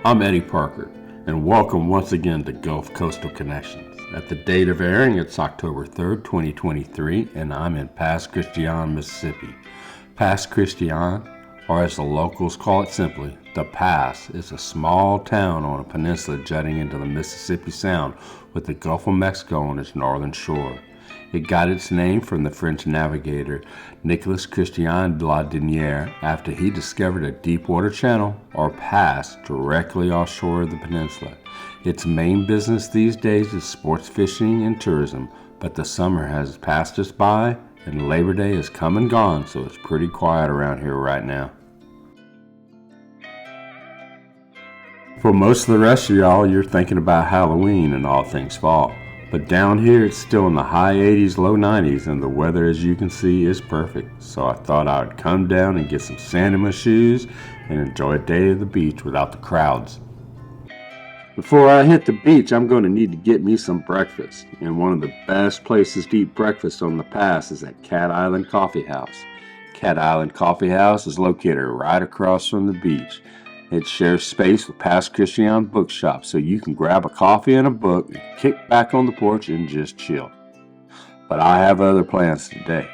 I'm Eddie Parker, and welcome once again to Gulf Coastal Connections. At the date of airing, it's October 3rd, 2023, and I'm in Pass Christian, Mississippi. Pass Christian, or as the locals call it simply, The Pass, is a small town on a peninsula jutting into the Mississippi Sound with the Gulf of Mexico on its northern shore. It got its name from the French navigator Nicolas Christian de la Denière after he discovered a deep water channel, or pass, directly offshore of the peninsula. Its main business these days is sports fishing and tourism, but the summer has passed us by and Labor Day has come and gone, so it's pretty quiet around here right now. For most of the rest of y'all, you're thinking about Halloween and all things fall. But down here, it's still in the high 80s, low 90s, and the weather, as you can see, is perfect. So I thought I would come down and get some sand in my shoes and enjoy a day at the beach without the crowds. Before I hit the beach, I'm going to need to get me some breakfast. And one of the best places to eat breakfast on the pass is at Cat Island Coffee House. Cat Island Coffee House is located right across from the beach. It shares space with Pass Christian Bookshop, so you can grab a coffee and a book and kick back on the porch and just chill. But I have other plans today.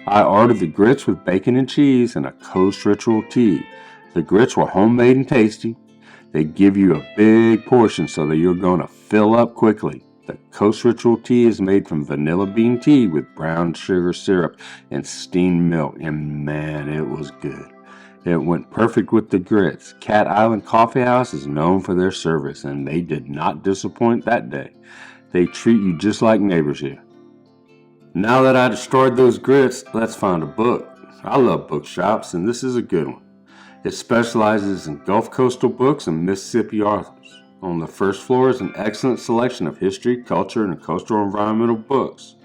I ordered the grits with bacon and cheese and a Coast Ritual tea. The grits were homemade and tasty. They give you a big portion so that you're going to fill up quickly. The Coast Ritual tea is made from vanilla bean tea with brown sugar syrup and steamed milk, and man, it was good. It went perfect with the grits. Cat Island Coffee House is known for their service, and they did not disappoint that day. They treat you just like neighbors here. Now that I destroyed those grits, let's find a book. I love bookshops, and this is a good one. It specializes in Gulf Coastal books and Mississippi authors. On the first floor is an excellent selection of history, culture, and coastal environmental books.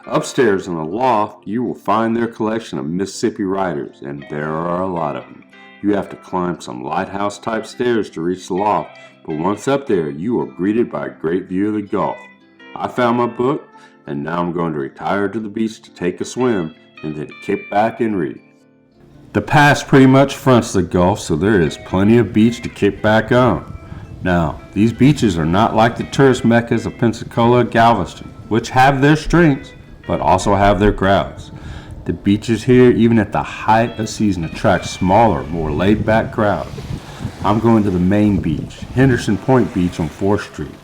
Upstairs in the loft, you will find their collection of Mississippi writers, and there are a lot of them. You have to climb some lighthouse-type stairs to reach the loft, but once up there, you are greeted by a great view of the Gulf. I found my book, and now I'm going to retire to the beach to take a swim, and then kick back and read. The pass pretty much fronts the Gulf, so there is plenty of beach to kick back on. Now, these beaches are not like the tourist meccas of Pensacola and Galveston, which have their strengths, but also have their crowds. The beaches here, even at the height of season, attract smaller, more laid-back crowds. I'm going to the main beach, Henderson Point Beach on 4th Street,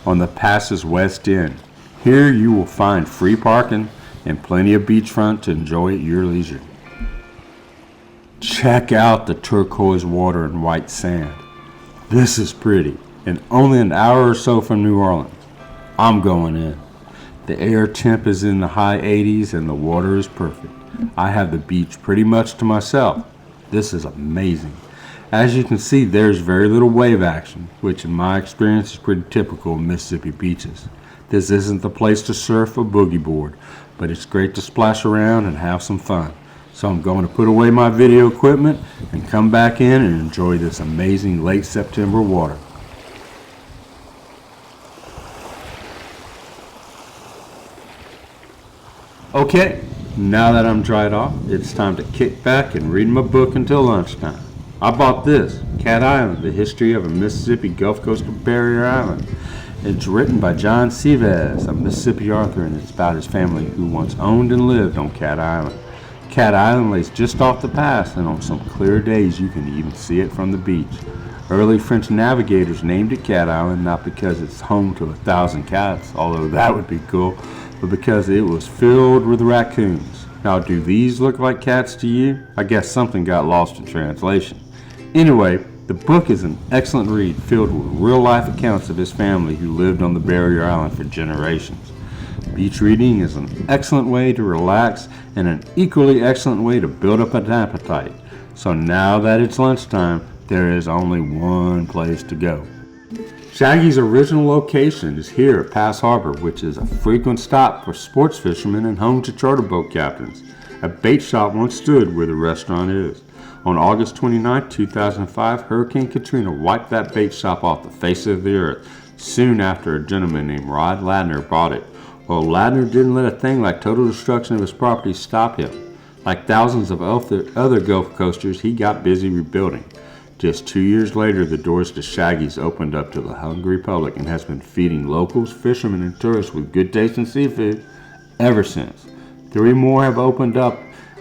on the pass's west end. Here you will find free parking and plenty of beachfront to enjoy at your leisure. Check out the turquoise water and white sand. This is pretty, and only an hour or so from New Orleans. I'm going in. The air temp is in the high 80s and the water is perfect. I have the beach pretty much to myself. This is amazing. As you can see, there's very little wave action, which in my experience is pretty typical of Mississippi beaches. This isn't the place to surf or boogie board, but it's great to splash around and have some fun. So I'm going to put away my video equipment and come back in and enjoy this amazing late September water. Okay, now that I'm dried off, it's time to kick back and read my book until lunchtime. I bought this, Cat Island, The History of a Mississippi Gulf Coastal Barrier Island. It's written by John Seaves, a Mississippi author, and it's about his family who once owned and lived on Cat Island. Cat Island lays just off the pass, and on some clear days you can even see it from the beach. Early French navigators named it Cat Island not because it's home to 1,000 cats, although that would be cool, but because it was filled with raccoons. Now, do these look like cats to you? I guess something got lost in translation. Anyway, the book is an excellent read filled with real-life accounts of his family who lived on the barrier island for generations. Beach reading is an excellent way to relax and an equally excellent way to build up an appetite. So now that it's lunchtime, there is only one place to go. Shaggy's original location is here at Pass Harbor, which is a frequent stop for sports fishermen and home to charter boat captains. A bait shop once stood where the restaurant is. On August 29, 2005, Hurricane Katrina wiped that bait shop off the face of the earth, soon after a gentleman named Rod Ladner bought it. Well, Ladner didn't let a thing like total destruction of his property stop him. Like thousands of other Gulf coasters, he got busy rebuilding. Just 2 years later, the doors to Shaggy's opened up to the hungry public and has been feeding locals, fishermen, and tourists with good tasting seafood ever since. 3 more have opened up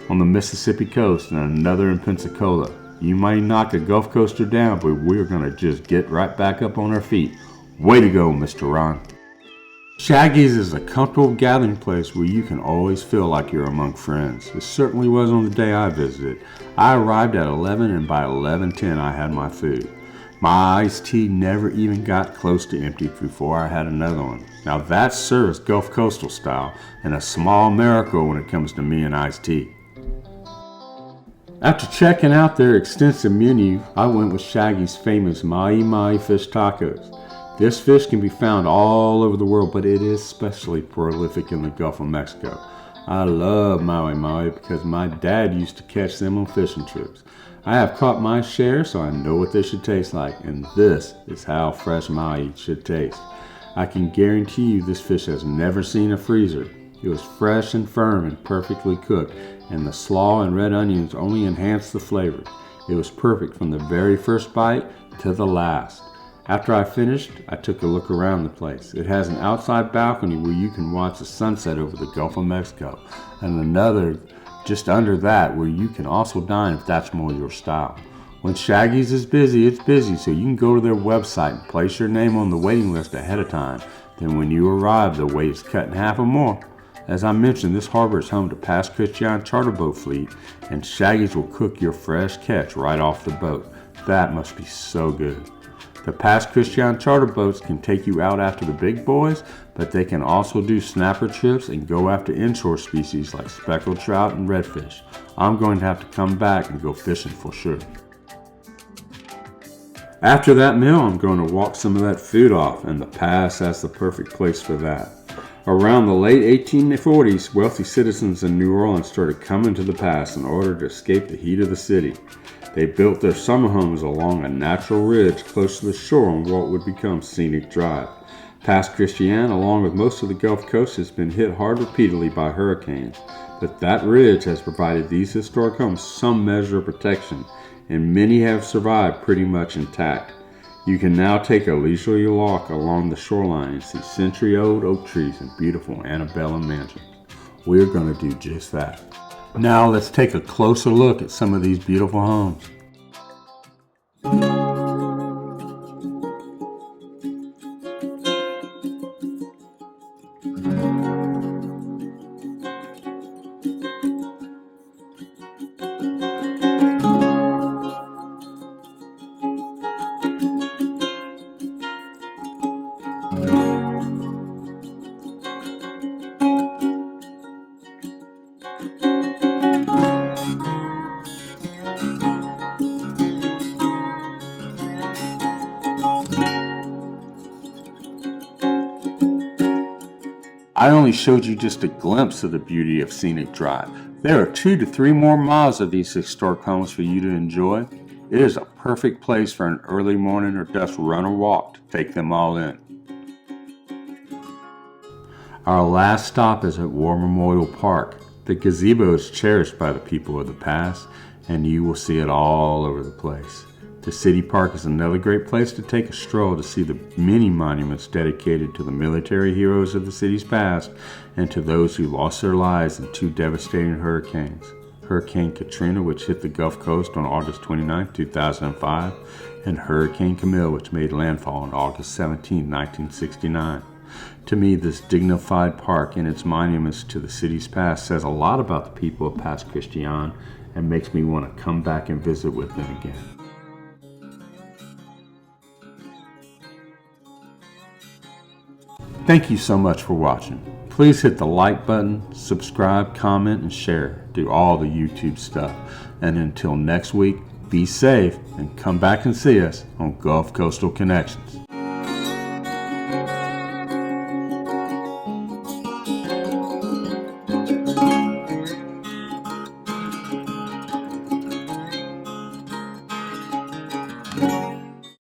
on the Mississippi coast and another in Pensacola. You might knock a Gulf Coaster down, but we're going to just get right back up on our feet. Way to go, Mr. Ron. Shaggy's is a comfortable gathering place where you can always feel like you're among friends. It certainly was on the day I visited. I arrived at 11 and by 11:10 I had my food. My iced tea never even got close to empty before I had another one. Now that's service Gulf Coastal style and a small miracle when it comes to me and iced tea. After checking out their extensive menu, I went with Shaggy's famous Mahi Mahi fish tacos. This fish can be found all over the world, but it is especially prolific in the Gulf of Mexico. I love Mahi Mahi because my dad used to catch them on fishing trips. I have caught my share, so I know what they should taste like, and this is how fresh Mahi should taste. I can guarantee you this fish has never seen a freezer. It was fresh and firm and perfectly cooked, and the slaw and red onions only enhanced the flavor. It was perfect from the very first bite to the last. After I finished, I took a look around the place. It has an outside balcony where you can watch the sunset over the Gulf of Mexico, and another just under that where you can also dine if that's more your style. When Shaggy's is busy, it's busy, so you can go to their website and place your name on the waiting list ahead of time. Then when you arrive, the wait is cut in half or more. As I mentioned, this harbor is home to Pass Christian charter boat fleet, and Shaggy's will cook your fresh catch right off the boat. That must be so good. The Pass Christian charter boats can take you out after the big boys, but they can also do snapper trips and go after inshore species like speckled trout and redfish. I'm going to have to come back and go fishing for sure. After that meal, I'm going to walk some of that food off, and the Pass has the perfect place for that. Around the late 1840s, wealthy citizens in New Orleans started coming to the Pass in order to escape the heat of the city. They built their summer homes along a natural ridge close to the shore on what would become Scenic Drive. Pass Christian, along with most of the Gulf Coast, has been hit hard repeatedly by hurricanes, but that ridge has provided these historic homes some measure of protection, and many have survived pretty much intact. You can now take a leisurely walk along the shoreline and see century-old oak trees and beautiful antebellum mansions. We're going to do just that. Now let's take a closer look at some of these beautiful homes. I only showed you just a glimpse of the beauty of Scenic Drive. There are 2 to 3 more miles of these historic homes for you to enjoy. It is a perfect place for an early morning or dusk run or walk to take them all in. Our last stop is at War Memorial Park. The gazebo is cherished by the people of the Pass, and you will see it all over the place. The city park is another great place to take a stroll to see the many monuments dedicated to the military heroes of the city's past and to those who lost their lives in 2 devastating hurricanes. Hurricane Katrina, which hit the Gulf Coast on August 29, 2005, and Hurricane Camille, which made landfall on August 17, 1969. To me, this dignified park and its monuments to the city's past says a lot about the people of Pass Christian and makes me want to come back and visit with them again. Thank you so much for watching. Please hit the like button, subscribe, comment, and share. Do all the YouTube stuff. And until next week, be safe and come back and see us on Gulf Coastal Connections.